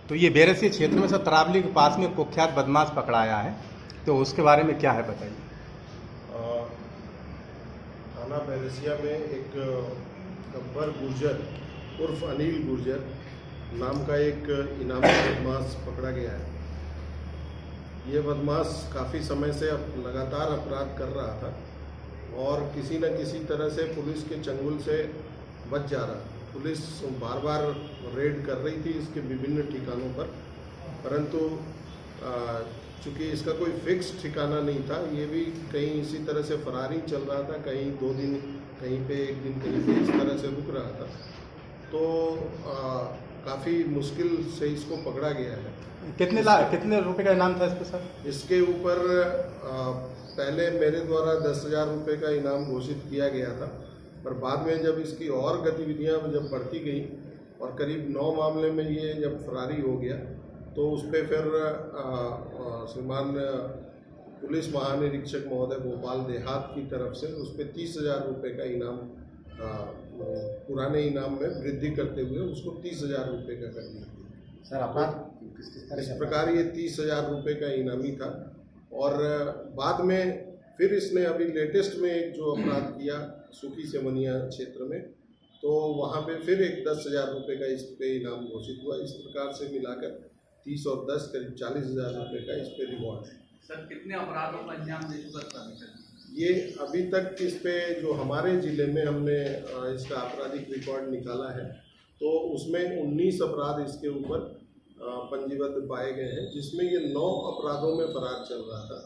तो ये बैरसिया क्षेत्र में सर तरावली के पास में कुख्यात बदमाश पकड़ाया है, तो उसके बारे में क्या है बताइए। थाना बैरसिया में एक गब्बर गुर्जर उर्फ अनिल गुर्जर नाम का एक इनामी बदमाश पकड़ा गया है। ये बदमाश काफ़ी समय से लगातार अपराध कर रहा था और किसी न किसी तरह से पुलिस के चंगुल से बच जा रहा था। पुलिस बार बार रेड कर रही थी इसके विभिन्न ठिकानों पर, परंतु चूँकि इसका कोई फिक्स ठिकाना नहीं था, ये भी कहीं इसी तरह से फरारी चल रहा था, कहीं 2 दिन कहीं पे, 1 दिन कहीं पे, इस तरह से रुक रहा था। तो काफ़ी मुश्किल से इसको पकड़ा गया है। कितने रुपए का इनाम था इस पर सर? इसके ऊपर पहले मेरे द्वारा 10,000 रुपये का इनाम घोषित किया गया था, पर बाद में जब इसकी और गतिविधियां जब बढ़ती गई और करीब 9 मामले में ये जब फरारी हो गया, तो उस पर फिर श्रीमान पुलिस महानिरीक्षक महोदय भोपाल देहात की तरफ से उस पर 30,000 रुपये का इनाम, पुराने इनाम में वृद्धि करते हुए उसको 30,000 रुपये का कर दिया सर। अपराध इस प्रकार ये 30,000 रुपये का इनामी था। और बाद में फिर इसने अभी लेटेस्ट में एक जो अपराध किया सुखी सेमनिया क्षेत्र में, तो वहाँ पे फिर एक 10,000 रुपये का इस पे इनाम घोषित हुआ। इस प्रकार से मिलाकर 30 और 10 करीब 40,000 रुपये का इस पे रिवॉर्ड है। सर कितने अपराधों को अंजाम दे चुका है? ये अभी तक इस पे जो हमारे ज़िले में हमने इसका आपराधिक रिकॉर्ड निकाला है, तो उसमें 19 अपराध इसके ऊपर पंजीबद्ध पाए गए हैं, जिसमें ये 9 अपराधों में फरार चल रहा था।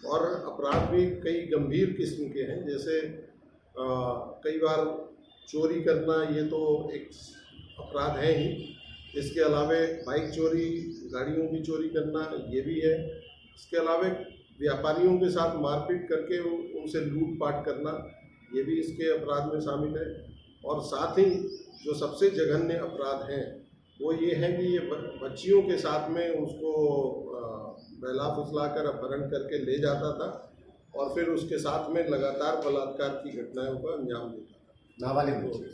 और अपराध भी कई गंभीर किस्म के हैं, जैसे कई बार चोरी करना, ये तो एक अपराध है ही। इसके अलावा बाइक चोरी, गाड़ियों की चोरी करना, ये भी है। इसके अलावा व्यापारियों के साथ मारपीट करके उनसे लूटपाट करना, ये भी इसके अपराध में शामिल है। और साथ ही जो सबसे जघन्य अपराध हैं वो ये है कि ये बच्चियों के साथ में उसको बहला फुसला कर अपहरण करके ले जाता था और फिर उसके साथ में लगातार बलात्कार की घटनाओं का अंजाम देता था,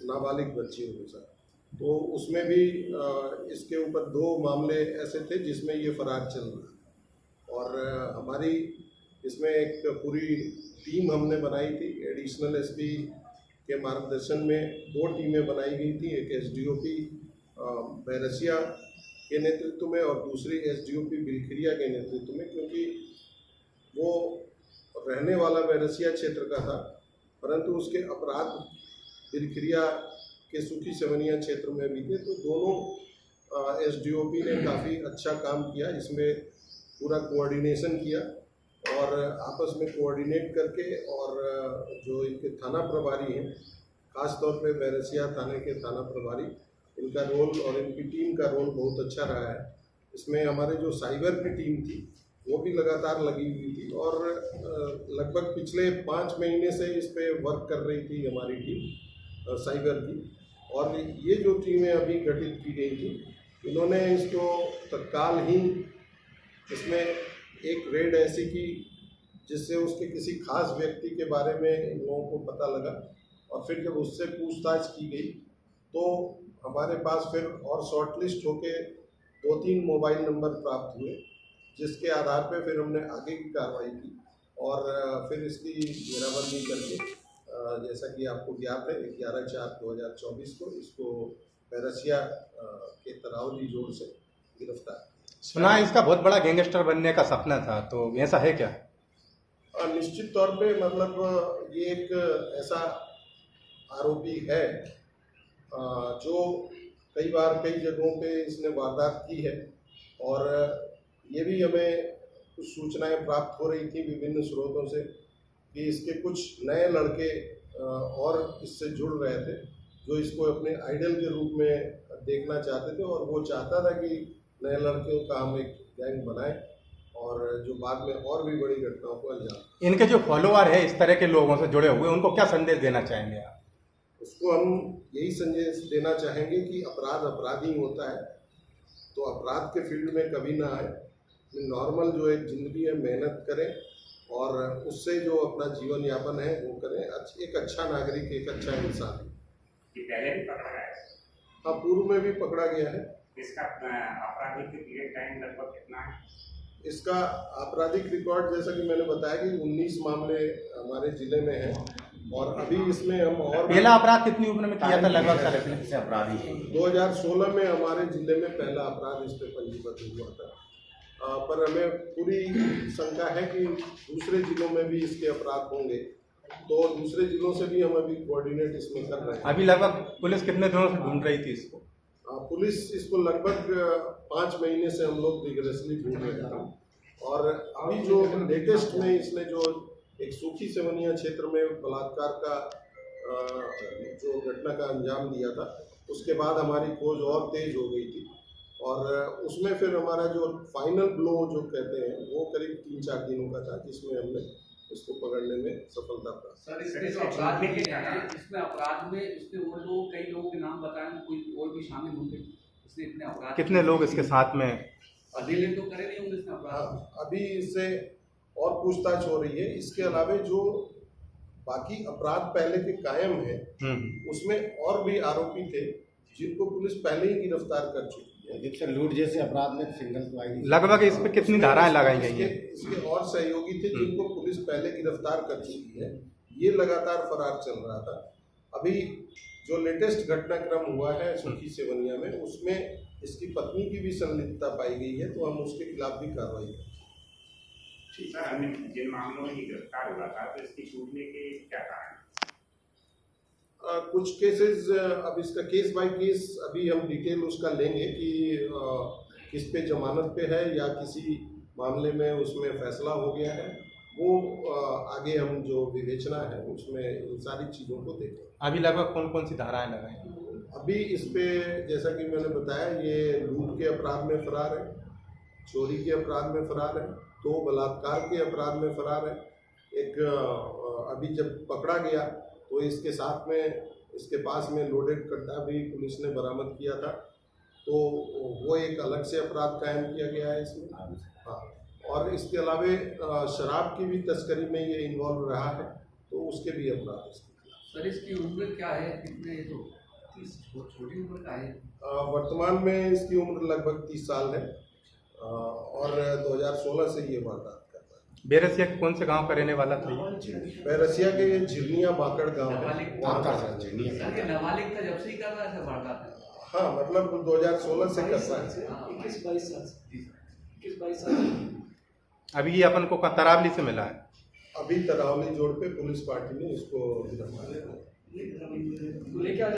नाबालिग बच्चियों के साथ। तो उसमें भी इसके ऊपर 2 मामले ऐसे थे जिसमें ये फरार चल रहा है। और हमारी इसमें एक पूरी टीम हमने बनाई थी। एडिशनल एसपी के मार्गदर्शन में 2 टीमें बनाई गई थी, एक एसडीओपी बैरसिया के नेतृत्व में और दूसरी एसडीओपी बिलखिरिया के नेतृत्व में, क्योंकि वो रहने वाला बैरसिया क्षेत्र का था, परंतु उसके अपराध बिलखिरिया के सुखी सेमनिया क्षेत्र में भी थे। तो दोनों एसडीओपी ने काफ़ी अच्छा काम किया, इसमें पूरा कोऑर्डिनेशन किया और आपस में कोऑर्डिनेट करके, और जो इनके थाना प्रभारी हैं, ख़ास तौर पे बैरसिया थाने के थाना प्रभारी, इनका रोल और इनकी टीम का रोल बहुत अच्छा रहा है। इसमें हमारे जो साइबर की टीम थी वो भी लगातार लगी हुई थी और लगभग पिछले 5 महीने से इस पे वर्क कर रही थी हमारी टीम साइबर की। और ये जो टीमें अभी गठित की गई थी, इन्होंने इसको तत्काल ही इसमें एक रेड ऐसी की जिससे उसके किसी खास व्यक्ति के बारे में इन लोगों को पता लगा, और फिर जब उससे पूछताछ की गई तो हमारे पास फिर और शॉर्टलिस्ट होके 2-3 मोबाइल नंबर प्राप्त हुए, जिसके आधार पे फिर हमने आगे की कार्रवाई की और फिर इसकी घेराबंदी करके, जैसा कि आपको ज्ञात है, 11/4/2024 को इसको बैरसिया के तरावली जोड़ से गिरफ्तार। सुना है इसका बहुत बड़ा गैंगस्टर बनने का सपना था, तो ऐसा है क्या? निश्चित तौर पे, मतलब ये एक ऐसा आरोपी है जो कई बार कई जगहों पे इसने वारदात की है, और ये भी हमें कुछ सूचनाएं प्राप्त हो रही थी विभिन्न स्रोतों से कि इसके कुछ नए लड़के और इससे जुड़ रहे थे, जो इसको अपने आइडल के रूप में देखना चाहते थे, और वो चाहता था कि नए लड़कियों का हम एक गैंग बनाएं और जो बाद में और भी बड़ी घटनाओं को अंजाम। इनके जो फॉलोअर है इस तरह के लोगों से जुड़े हुए, उनको क्या संदेश देना चाहेंगे आप? उसको हम यही संदेश देना चाहेंगे कि अपराध अपराधी होता है, तो अपराध के फील्ड में कभी ना आए। नॉर्मल जो एक ज़िंदगी है, मेहनत करें और उससे जो अपना जीवन यापन है वो करें। एक अच्छा नागरिक, एक अच्छा इंसान। पहले भी पकड़ा गया है? हाँ, पूर्व में भी पकड़ा गया है। इसका आपराधिक पीरियड टाइम लगभग कितना है? इसका आपराधिक रिकॉर्ड जैसा कि मैंने बताया कि 19 मामले हमारे जिले में हैं और अभी इसमें हम और पहला अपराध कितनी उम्र में किया था लगभग सर इसने? से अपराधी है 2016 में हमारे जिले में पहला अपराध इस पे पंजीबद्ध हुआ था। पर हमें पूरी शंका है कि दूसरे जिलों में भी इसके अपराध होंगे, तो दूसरे जिलों से भी हम अभी कोऑर्डिनेट इसमें कर रहे हैं। अभी लगभग पुलिस कितने दिनों से ढूंढ रही थी इसको? पुलिस इसको लगभग 5 महीने से हम लोग रिगरेसली ढूंढ रहे हैं और अभी जो लेटेस्ट में इसने जो एक सूखी सेवनिया क्षेत्र में बलात्कार का जो घटना का अंजाम दिया था, उसके बाद हमारी खोज और तेज हो गई थी और उसमें फिर हमारा जो फाइनल ब्लो जो कहते हैं वो करीब 3-4 दिनों का था, जिसमें हमने इसको पकड़ने में सफलता प्राप्त। सर इसमें जो अपराध में क्या है, इसमें अपराध में इसने वो लोग कई लोगों के नाम बताए, कोई और भी शामिल होंगे इसने इतने अपराध? कितने लोग इसके साथ में? अकेले तो करे नहीं होंगे इसने अपराध। अभी इससे और पूछताछ हो रही है। इसके अलावा जो बाकी अपराध पहले के कायम हैं उसमें और भी आरोपी थे जिनको पुलिस पहले ही गिरफ्तार कर चुकी है। जब से लूट जैसे अपराध में सिंगल तो आई लगभग इस पे कितनी धाराएं लगाई गई हैं? इसके और सहयोगी थे जिनको पुलिस पहले गिरफ्तार कर चुकी है। ये लगातार फरार चल रहा था। अभी जो लेटेस्ट घटनाक्रम हुआ है सूखी सेवनिया में, उसमें इसकी पत्नी की भी संलिप्तता पाई गई है, तो हम उसके खिलाफ भी कार्रवाई करेंगे। सर, हमने जिन मामलों में गिरफ्तार हुआ था तो इसकी छूटने के क्या कारण? कुछ केसेस अब इसका केस बाय केस अभी हम डिटेल उसका लेंगे कि किस पे जमानत पे है या किसी मामले में उसमें फैसला हो गया है, वो आगे हम जो विवेचना है उसमें इन सारी चीज़ों को देखें। अभी लगभग कौन कौन सी धाराएं लगाई? अभी इस पे जैसा कि मैंने बताया, ये लूट के अपराध में फरार है, चोरी के अपराध में फरार है, 2 बलात्कार के अपराध में फरार है। एक अभी जब पकड़ा गया तो इसके साथ में इसके पास में लोडेड कट्टा भी पुलिस ने बरामद किया था, तो वो एक अलग से अपराध कायम किया गया है इसमें। हाँ, और इसके अलावा शराब की भी तस्करी में ये इन्वॉल्व रहा है, तो उसके भी अपराध इसके खिलाफ। सर इसकी उम्र क्या है, कितने तो 30 छोटी उम्र का है? वर्तमान में इसकी उम्र लगभग 30 साल है और 2016 से ये वारदात करता है। बेरसिया के कौन से गांव का रहने वाला था ये? बैरसिया के झिरनिया बाकड़ गाँव है। ये नाबालिग का जब से ही कर रहा है वारदात है? हाँ, मतलब 2016 से कर रहा है। 21-22 साल। अभी ये अपन को तरावली से मिला है। अभी तरावली जोड़ पे पुलिस पार्टी ने इसको गिरफ्तार किया।